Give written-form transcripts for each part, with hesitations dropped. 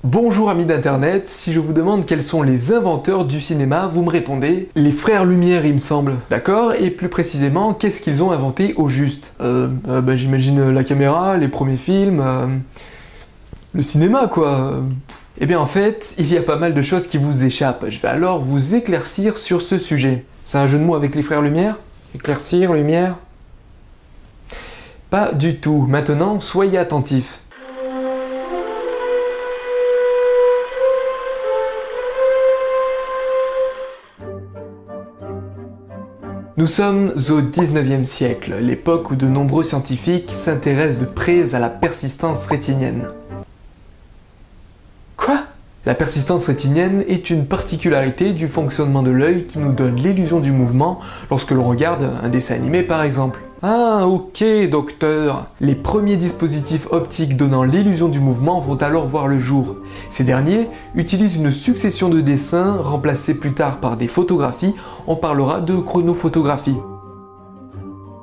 Bonjour amis d'internet, si je vous demande quels sont les inventeurs du cinéma, vous me répondez les frères Lumière il me semble. D'accord? Et plus précisément, qu'est-ce qu'ils ont inventé au juste? J'imagine la caméra, les premiers films, le cinéma quoi. Eh bien en fait, il y a pas mal de choses qui vous échappent. Je vais alors vous éclaircir sur ce sujet. C'est un jeu de mots avec les frères Lumière? Éclaircir, lumière? Pas du tout. Maintenant, soyez attentifs. Nous sommes au 19e siècle, l'époque où de nombreux scientifiques s'intéressent de près à la persistance rétinienne. Quoi? La persistance rétinienne est une particularité du fonctionnement de l'œil qui nous donne l'illusion du mouvement lorsque l'on regarde un dessin animé par exemple. Ah ok docteur. Les premiers dispositifs optiques donnant l'illusion du mouvement vont alors voir le jour. Ces derniers utilisent une succession de dessins remplacés plus tard par des photographies, on parlera de chronophotographie.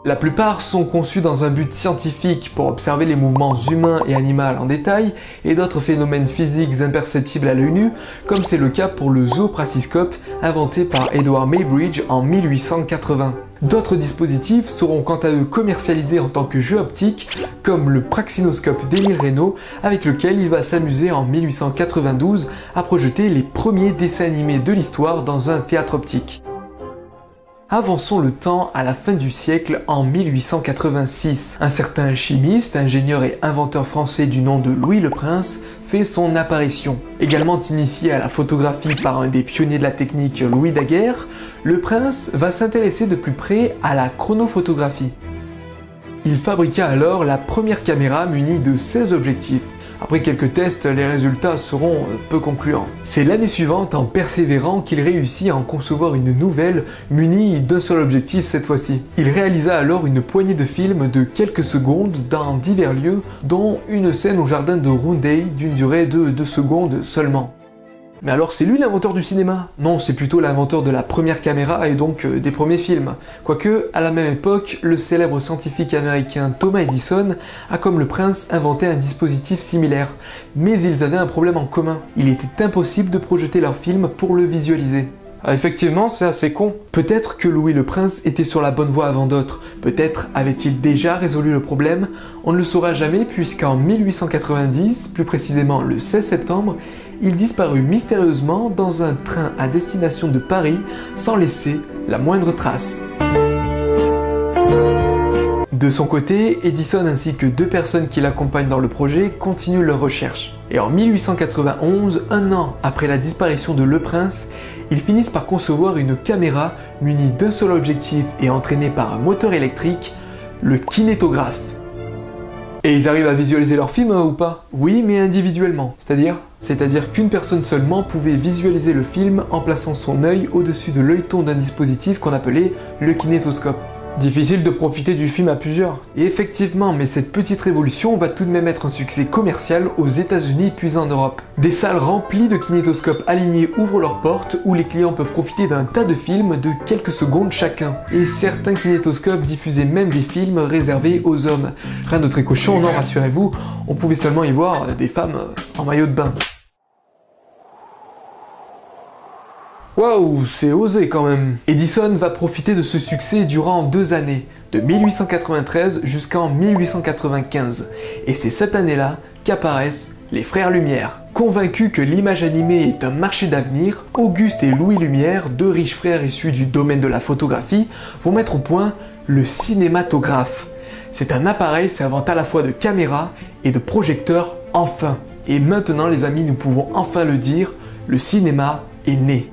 La plupart sont conçus dans un but scientifique pour observer les mouvements humains et animaux en détail et d'autres phénomènes physiques imperceptibles à l'œil nu, comme c'est le cas pour le zoopraxiscope inventé par Edward Muybridge en 1880. D'autres dispositifs seront quant à eux commercialisés en tant que jeu optique, comme le praxinoscope d'Émile Reynaud, avec lequel il va s'amuser en 1892 à projeter les premiers dessins animés de l'histoire dans un théâtre optique. Avançons le temps à la fin du siècle en 1886. Un certain chimiste, ingénieur et inventeur français du nom de Louis Le Prince fait son apparition. Également initié à la photographie par un des pionniers de la technique Louis Daguerre, Le Prince va s'intéresser de plus près à la chronophotographie. Il fabriqua alors la première caméra munie de 16 objectifs. Après quelques tests, les résultats seront peu concluants. C'est l'année suivante, en persévérant, qu'il réussit à en concevoir une nouvelle, munie d'un seul objectif cette fois-ci. Il réalisa alors une poignée de films de quelques secondes dans divers lieux, dont une scène au jardin de Roundhay d'une durée de 2 secondes seulement. Mais alors c'est lui l'inventeur du cinéma? Non, c'est plutôt l'inventeur de la première caméra et donc des premiers films. Quoique, à la même époque, le célèbre scientifique américain Thomas Edison a comme Le Prince inventé un dispositif similaire. Mais ils avaient un problème en commun. Il était impossible de projeter leur film pour le visualiser. Ah, effectivement, c'est assez con. Peut-être que Louis Le Prince était sur la bonne voie avant d'autres. Peut-être avait-il déjà résolu le problème. On ne le saura jamais puisqu'en 1890, plus précisément le 16 septembre, il disparut mystérieusement dans un train à destination de Paris sans laisser la moindre trace. De son côté, Edison ainsi que 2 personnes qui l'accompagnent dans le projet continuent leurs recherches. Et en 1891, un an après la disparition de Le Prince, ils finissent par concevoir une caméra munie d'un seul objectif et entraînée par un moteur électrique, le kinétographe. Et ils arrivent à visualiser leur film ou pas? Oui, mais individuellement. C'est-à-dire qu'une personne seulement pouvait visualiser le film en plaçant son œil au-dessus de l'œilleton d'un dispositif qu'on appelait le kinétoscope. Difficile de profiter du film à plusieurs. Et effectivement, mais cette petite révolution va tout de même être un succès commercial aux États-Unis puis en Europe. Des salles remplies de kinétoscopes alignés ouvrent leurs portes où les clients peuvent profiter d'un tas de films de quelques secondes chacun. Et certains kinétoscopes diffusaient même des films réservés aux hommes. Rien de très cochon, non, rassurez-vous, on pouvait seulement y voir des femmes en maillot de bain. Waouh, c'est osé quand même. Edison va profiter de ce succès durant 2 années, de 1893 jusqu'en 1895. Et c'est cette année-là qu'apparaissent les frères Lumière. Convaincus que l'image animée est un marché d'avenir, Auguste et Louis Lumière, 2 riches frères issus du domaine de la photographie, vont mettre au point le cinématographe. C'est un appareil servant à la fois de caméra et de projecteur enfin. Et maintenant les amis, nous pouvons enfin le dire, le cinéma est né.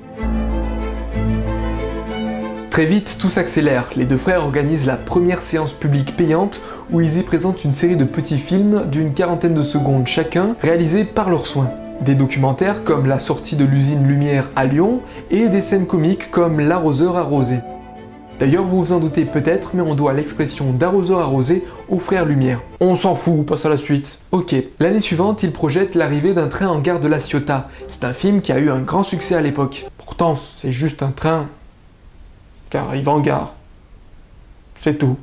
Très vite, tout s'accélère. Les 2 frères organisent la première séance publique payante où ils y présentent une série de petits films d'une quarantaine de secondes chacun, réalisés par leurs soins. Des documentaires comme la sortie de l'usine Lumière à Lyon et des scènes comiques comme l'arroseur arrosé. D'ailleurs, vous vous en doutez peut-être, mais on doit l'expression d'arroseur arrosé aux frères Lumière. On s'en fout, on passe à la suite. Ok, l'année suivante, ils projettent l'arrivée d'un train en gare de La Ciotat. C'est un film qui a eu un grand succès à l'époque. Pourtant, c'est juste un train car il va en gare. C'est tout.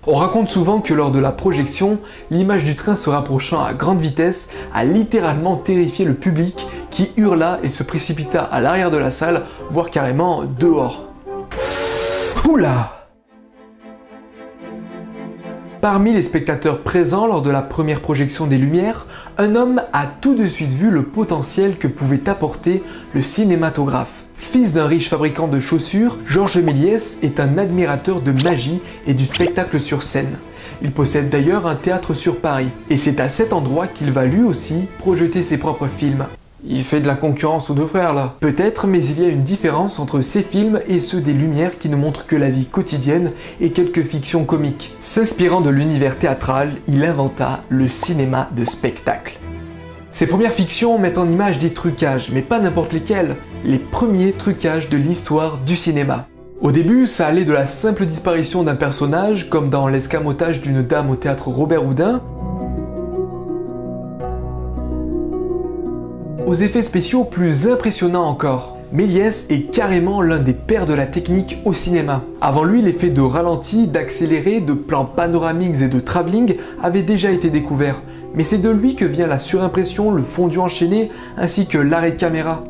On raconte souvent que lors de la projection, l'image du train se rapprochant à grande vitesse a littéralement terrifié le public qui hurla et se précipita à l'arrière de la salle, voire carrément dehors. Oula! Parmi les spectateurs présents lors de la première projection des Lumières, un homme a tout de suite vu le potentiel que pouvait apporter le cinématographe. Fils d'un riche fabricant de chaussures, Georges Méliès est un admirateur de magie et du spectacle sur scène. Il possède d'ailleurs un théâtre sur Paris, et c'est à cet endroit qu'il va lui aussi projeter ses propres films. Il fait de la concurrence aux deux frères là. Peut-être, mais il y a une différence entre ces films et ceux des Lumières qui ne montrent que la vie quotidienne et quelques fictions comiques. S'inspirant de l'univers théâtral, il inventa le cinéma de spectacle. Ses premières fictions mettent en image des trucages, mais pas n'importe lesquels, les premiers trucages de l'histoire du cinéma. Au début, ça allait de la simple disparition d'un personnage, comme dans l'escamotage d'une dame au théâtre Robert Houdin, aux effets spéciaux plus impressionnants encore. Méliès est carrément l'un des pères de la technique au cinéma. Avant lui, l'effet de ralenti, d'accéléré, de plans panoramiques et de travelling avait déjà été découvert. Mais c'est de lui que vient la surimpression, le fondu enchaîné, ainsi que l'arrêt de caméra.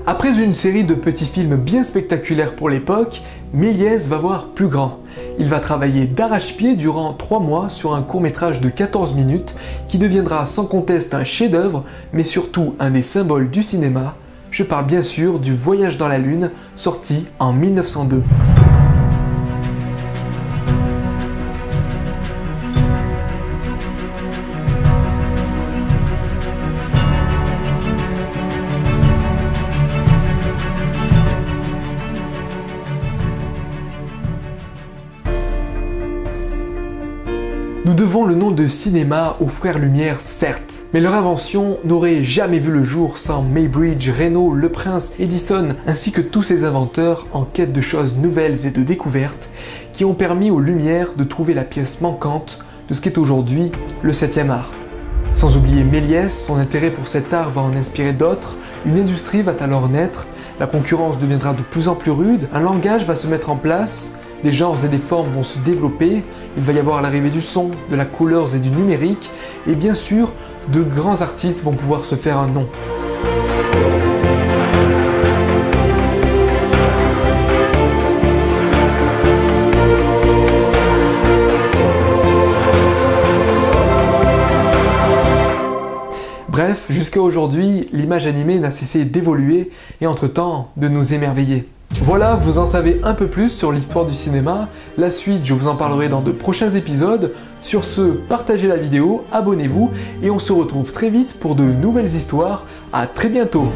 Après une série de petits films bien spectaculaires pour l'époque, Méliès va voir plus grand. Il va travailler d'arrache-pied durant 3 mois sur un court-métrage de 14 minutes qui deviendra sans conteste un chef-d'œuvre, mais surtout un des symboles du cinéma. Je parle bien sûr du Voyage dans la Lune, sorti en 1902. Nous devons le nom de cinéma aux frères Lumière, certes, mais leur invention n'aurait jamais vu le jour sans Muybridge, Reynaud, Le Prince, Edison, ainsi que tous ces inventeurs en quête de choses nouvelles et de découvertes qui ont permis aux Lumières de trouver la pièce manquante de ce qu'est aujourd'hui le 7e art. Sans oublier Méliès, son intérêt pour cet art va en inspirer d'autres, une industrie va alors naître, la concurrence deviendra de plus en plus rude, un langage va se mettre en place, des genres et des formes vont se développer, il va y avoir l'arrivée du son, de la couleur et du numérique, et bien sûr, de grands artistes vont pouvoir se faire un nom. Bref, jusqu'à aujourd'hui, l'image animée n'a cessé d'évoluer et entre-temps de nous émerveiller. Voilà, vous en savez un peu plus sur l'histoire du cinéma. La suite, je vous en parlerai dans de prochains épisodes. Sur ce, partagez la vidéo, abonnez-vous et on se retrouve très vite pour de nouvelles histoires. À très bientôt.